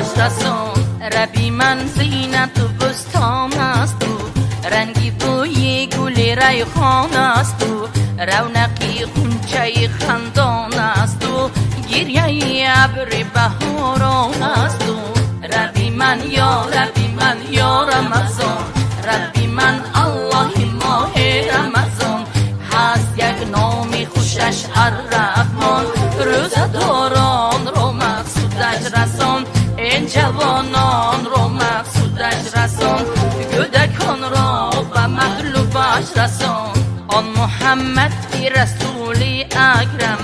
باش رسان. ربی من زینت و بستان است و رنگی بوی گل ریحان است و رونقی غنچه خندان است و گریه ابر بهاران است و ربی من یا ربی من یا رمضان. ربی من الله ماه رمضان هست یک نامی خوشش الرحمن. روزداران رو مقصودش رسان، این جوانان رو مقصودش رسان، کودکان را به مطلوبش رسان. آن محمد رسول اکرم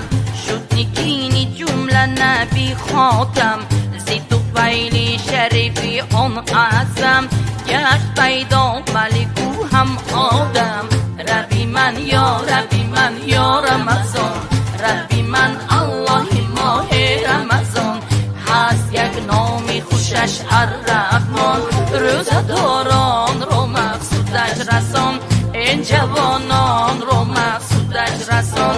شد نگین جمله نبی خاتم. زی طفیل شریفی آن اعظم گشت پیدا ملکو هم آدم. ربی من یا ربی من یا رمضان. ربی من الله ماه رمضان هست یک نامی خوشش الرحمن. روزداران رو مقصودش رسان، این جوانان رو مقصودش رسان،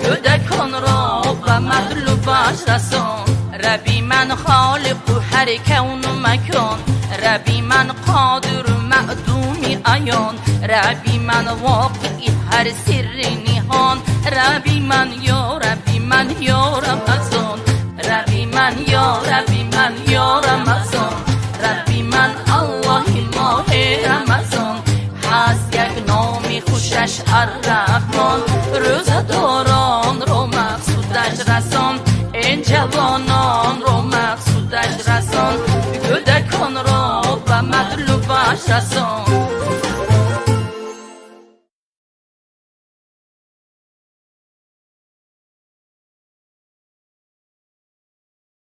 کودکان را به مطلوبش رسان. ربی من خالق و هر کون و مکان. ربی من قادر و معدوم عیان. ربی من واقعی هر سر نهان. ربی من یا ربی من یا رمضان. ربی من یا ربی من یا رمضان. ربی من الله ماه رمضان هست یک نامی خوشش الرحمن. روزداران رو مقصودش رسان، این جوانان رو مقصودش رسان، کودکان را به مطلوبش رسان.